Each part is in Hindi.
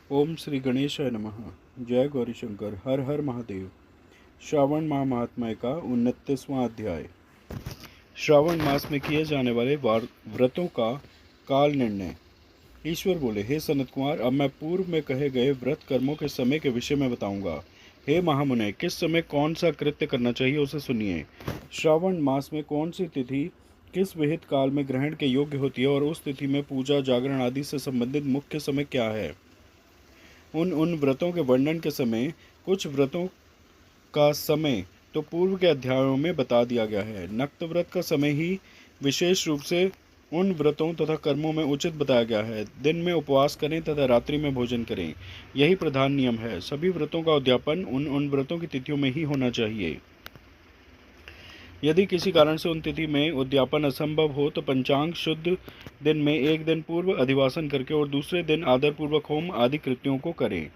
ओम श्री गणेशाय नमः। जय गौरी शंकर। हर हर महादेव। श्रावण माह महात्म्य का 29वां अध्याय। श्रावण मास में किए जाने वाले व्रतों का काल निर्णय। ईश्वर बोले, हे सनत कुमार, अब मैं पूर्व में कहे गए व्रत कर्मों के समय के विषय में बताऊंगा। हे महामुने, किस समय कौन सा कृत्य करना चाहिए उसे सुनिए। श्रावण मास में कौन सी तिथि किस विहित काल में ग्रहण के योग्य होती है और उस तिथि में पूजा जागरण आदि से संबंधित मुख्य समय क्या है। उन व्रतों के वर्णन के समय कुछ व्रतों का समय तो पूर्व के अध्यायों में बता दिया गया है। नक्त व्रत का समय ही विशेष रूप से उन व्रतों तथा कर्मों में उचित बताया गया है। दिन में उपवास करें तथा रात्रि में भोजन करें, यही प्रधान नियम है। सभी व्रतों का उद्यापन उन व्रतों की तिथियों में ही होना चाहिए। यदि किसी कारण से उन तिथि में उद्यापन असंभव हो तो पंचांग शुद्ध दिन में एक दिन पूर्व अधिवासन करके और दूसरे दिन आदरपूर्वक होम आदि कृत्यों को करें।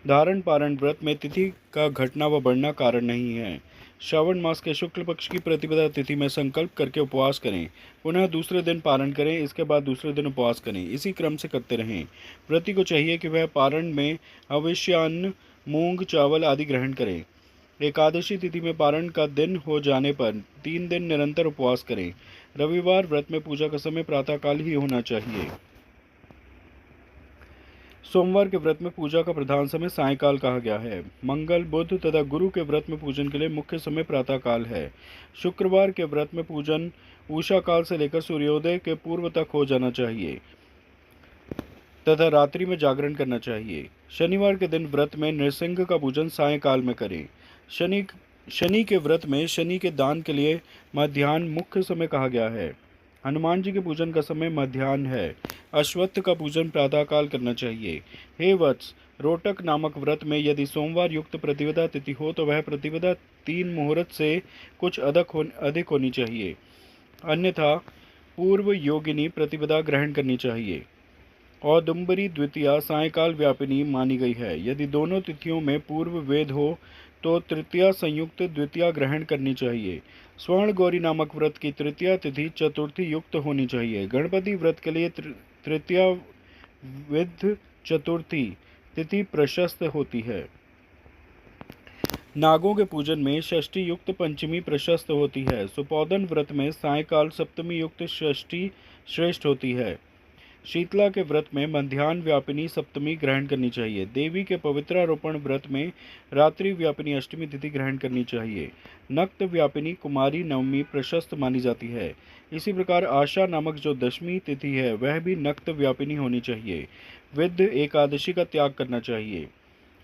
धारण पारण व्रत में तिथि का घटना व बढ़ना कारण नहीं है। श्रावण मास के शुक्ल पक्ष की प्रतिपदा तिथि में संकल्प करके उपवास करें, पुनः दूसरे दिन पारण करें, इसके बाद दूसरे दिन उपवास करें। इसी क्रम से करते रहें। व्रती को चाहिए कि वह पारण में अवश्यान्न, मूंग, चावल आदि ग्रहण करे। एकादशी तिथि में पारण का दिन हो जाने पर 3 दिन निरंतर उपवास करें। रविवार व्रत में पूजा का समय प्रातःकाल ही होना चाहिए। सोमवार के व्रत में पूजा का प्रधान समय सायंकाल कहा गया है। मंगल, बुध तथा गुरु के व्रत में पूजन के लिए मुख्य समय प्रातःकाल है। शुक्रवार के व्रत में पूजन उषा काल से लेकर सूर्योदय के पूर्व तक हो जाना चाहिए तथा रात्रि में जागरण करना चाहिए। शनिवार के दिन व्रत में नृसिंह का पूजन सायंकाल में करें। शनि के व्रत में शनि के दान के लिए मध्याह्न मुख्य समय कहा गया है। हनुमान जी के पूजन का समय मध्याह्न है। अश्वत्थ का पूजन प्रातःकाल करना चाहिए। हे वत्स, रोटक नामक व्रत में यदि सोमवार युक्त प्रतिपदा तिथि हो तो वह प्रतिपदा 3 मुहूर्त से कुछ अधिक होनी चाहिए, अन्यथा पूर्व योगिनी प्रतिपदा ग्रहण करनी चाहिए। औदुंबरी द्वितीया सायंकाल व्यापिनी मानी गई है। यदि दोनों तिथियों में पूर्व वेद हो तो तृतीया संयुक्त द्वितीया ग्रहण करनी चाहिए। स्वर्ण गौरी नामक व्रत की तृतीया तिथि चतुर्थी युक्त होनी चाहिए। गणपति व्रत के लिए तृतीया विध चतुर्थी तिथि प्रशस्त होती है। नागों के पूजन में षष्ठी युक्त पंचमी प्रशस्त होती है। सुपौदन व्रत में सायंकाल सप्तमी युक्त षष्ठी श्रेष्ठ होती है। शीतला के व्रत में मध्याह्न व्यापिनी सप्तमी ग्रहण करनी चाहिए। देवी के पवित्रारोपण व्रत में रात्रि व्यापिनी अष्टमी तिथि ग्रहण करनी चाहिए। नक्त व्यापिनी कुमारी नवमी प्रशस्त मानी जाती है। इसी प्रकार आशा नामक जो दशमी तिथि है वह भी नक्त व्यापिनी होनी चाहिए। विद्ध एकादशी का त्याग करना चाहिए।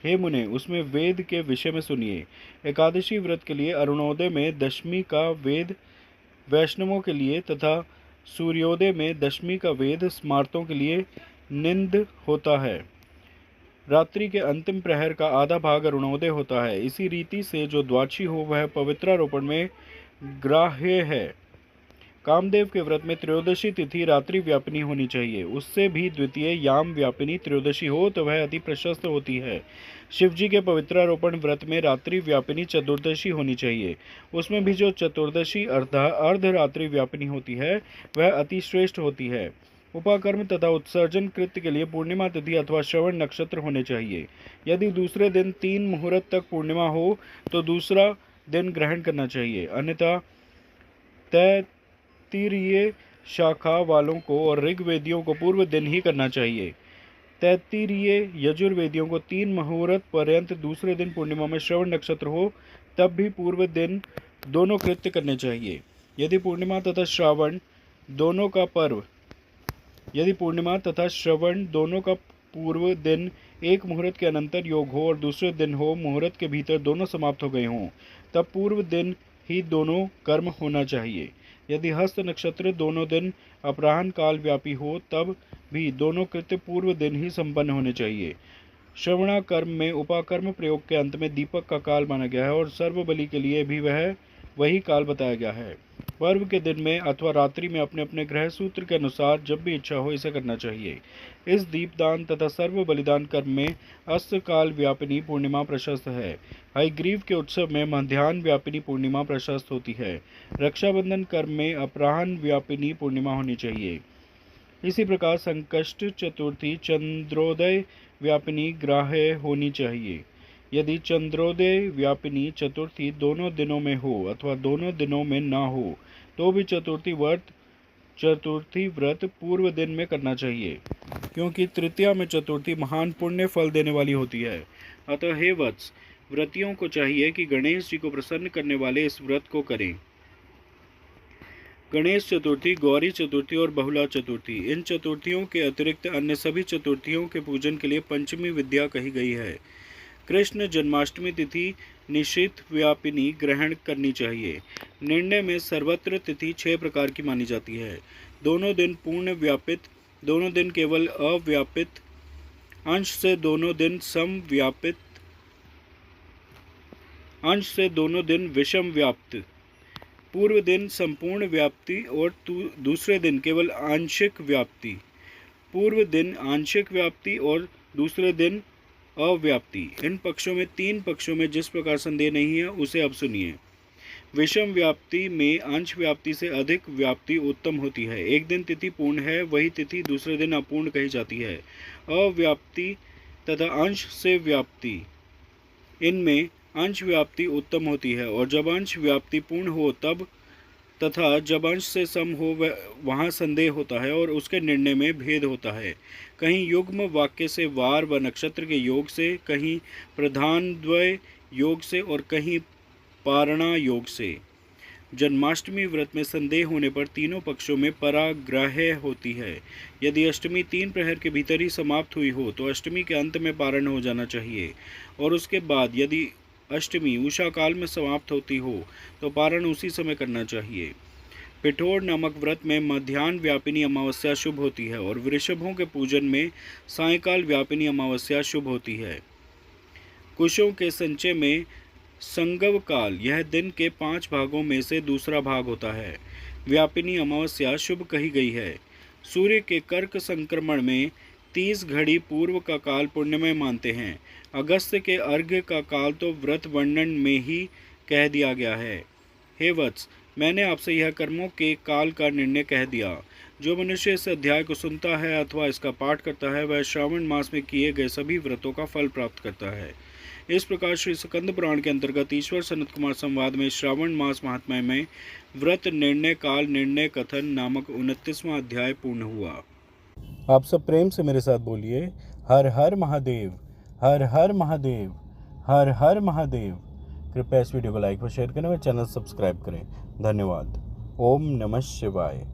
हे मुने, उसमें वेद के विषय में सुनिए। एकादशी व्रत के लिए अरुणोदय में दशमी का वेद वैष्णवों के लिए तथा सूर्योदय में दशमी का वेद स्मार्तों के लिए निंद होता है। रात्रि के अंतिम प्रहर का आधा भाग अरुणोदय होता है। इसी रीति से जो द्वादशी हो वह पवित्रारोपण में ग्राह्य है। कामदेव के व्रत में त्रयोदशी तिथि रात्रि व्यापिनी होनी चाहिए। उससे भी द्वितीय याम व्यापिनी त्रयोदशी हो तो वह अति प्रशस्त होती है। शिवजी के पवित्रारोपण व्रत में रात्रि व्यापिनी चतुर्दशी होनी चाहिए। उसमें भी जो चतुर्दशी अर्धरात्रि व्यापिनी होती है वह अति श्रेष्ठ होती है। उपाकर्म तथा उत्सर्जन कृत्य के लिए पूर्णिमा तिथि अथवा श्रवण नक्षत्र होने चाहिए। यदि दूसरे दिन 3 मुहूर्त तक पूर्णिमा हो तो दूसरा दिन ग्रहण करना चाहिए, अन्यथा तैत्तिरीय शाखा वालों को और ऋग्वेदियों को पूर्व दिन ही करना चाहिए। तैत्तिरीय यजुर्वेदियों को 3 मुहूर्त पर्यंत दूसरे दिन पूर्णिमा में श्रवण नक्षत्र हो तब भी पूर्व दिन दोनों कृत्य करने चाहिए। यदि पूर्णिमा तथा श्रावण दोनों का पूर्व दिन 1 मुहूर्त के अनंतर योग हो और दूसरे दिन हो मुहूर्त के भीतर दोनों समाप्त हो गए हों, तब पूर्व दिन ही दोनों कर्म होना चाहिए। यदि हस्त नक्षत्र दोनों दिन अपराह्न काल व्यापी हो तब भी दोनों कृत्य पूर्व दिन ही संपन्न होने चाहिए। श्रवणाकर्म में उपाकर्म प्रयोग के अंत में दीपक का काल माना गया है और सर्वबलि के लिए भी वही काल बताया गया है। पर्व के दिन में अथवा रात्रि में अपने अपने ग्रह सूत्र के अनुसार जब भी इच्छा हो इसे करना चाहिए। इस दीपदान तथा सर्व बलिदान कर्म में अस्त काल व्यापिनी पूर्णिमा प्रशस्त है। हयग्रीव के उत्सव में मध्याह्न व्यापिनी पूर्णिमा प्रशस्त होती है। रक्षाबंधन कर्म में अपराह्न व्यापिनी पूर्णिमा होनी चाहिए। इसी प्रकार संकष्ट चतुर्थी चंद्रोदय व्यापिनी ग्राह्य होनी चाहिए। यदि चंद्रोदय व्यापिनी चतुर्थी दोनों दिनों में हो अथवा दोनों दिनों में न हो तो भी चतुर्थी व्रत पूर्व दिन में करना चाहिए, क्योंकि तृतीया में चतुर्थी महान पुण्य फल देने वाली होती है। अतः हे वत्स, व्रतियों को चाहिए कि गणेश जी को प्रसन्न करने वाले इस व्रत को करें। गणेश चतुर्थी, गौरी चतुर्थी और बहुला चतुर्थी, इन चतुर्थियों के अतिरिक्त अन्य सभी चतुर्थियों के पूजन के लिए पंचमी विद्या कही गई है। कृष्ण जन्माष्टमी तिथि निशित व्यापिनी ग्रहण करनी चाहिए। निर्णय में सर्वत्र तिथि 6 प्रकार की मानी जाती है। दोनों दिन पूर्ण व्यापित, दोनों दिन केवल अव्यापित, अंश से दोनों दिन सम व्यापित, अंश से दोनों दिन विषम व्याप्त, पूर्व दिन संपूर्ण व्याप्ति और दूसरे दिन केवल आंशिक व्याप्ति, पूर्व दिन आंशिक व्याप्ति और दूसरे दिन अव्याप्ति। इन पक्षों में 3 पक्षों में जिस प्रकार संदेह नहीं है उसे अब सुनिए। विषम व्याप्ति में अंश व्याप्ति से अधिक व्याप्ति उत्तम होती है। एक दिन तिथि पूर्ण है, वही तिथि दूसरे दिन अपूर्ण कही जाती है। अव्याप्ति तथा अंश से व्याप्ति, इनमें अंश व्याप्ति उत्तम होती है, और जब अंश व्याप्ति पूर्ण हो तब तथा जब अंश से सम हो वहाँ संदेह होता है और उसके निर्णय में भेद होता है। कहीं युग्म वाक्य से वार व नक्षत्र के योग से, कहीं प्रधानद्वय योग से और कहीं पारणा योग से। जन्माष्टमी व्रत में संदेह होने पर तीनों पक्षों में पराग्रह होती है। यदि अष्टमी 3 प्रहर के भीतर ही समाप्त हुई हो तो अष्टमी के अंत में पारण हो जाना चाहिए, और उसके बाद यदि अष्टमी उषा काल में समाप्त होती हो तो पारण उसी समय करना चाहिए। पिठोर नामक व्रत में मध्याह्न व्यापिनी अमावस्या शुभ होती है और वृषभों के पूजन में सायंकाल व्यापिनी अमावस्या शुभ होती है। कुशों के संचय में संगव काल, यह दिन के 5 भागों में से दूसरा भाग होता है, व्यापिनी अमावस्या शुभ कही गई है। सूर्य के कर्क संक्रमण में 30 घड़ी पूर्व का काल पुण्यमय मानते हैं। अगस्त के अर्घ्य का काल तो व्रत वर्णन में ही कह दिया गया है। हे वत्स, मैंने आपसे यह कर्मों के काल का निर्णय कह दिया। जो मनुष्य इस अध्याय को सुनता है अथवा इसका पाठ करता है वह श्रावण मास में किए गए सभी व्रतों का फल प्राप्त करता है। इस प्रकार श्री स्कंद पुराण के अंतर्गत ईश्वर सनत कुमार संवाद में श्रावण मास महात्म्य में व्रत निर्णय काल निर्णय कथन नामक 29वां अध्याय पूर्ण हुआ। आप सब प्रेम से मेरे साथ बोलिए, हर हर महादेव, हर हर महादेव, हर हर महादेव। कृपया इस वीडियो को लाइक व शेयर करें और चैनल सब्सक्राइब करें। धन्यवाद। ओम नमः शिवाय।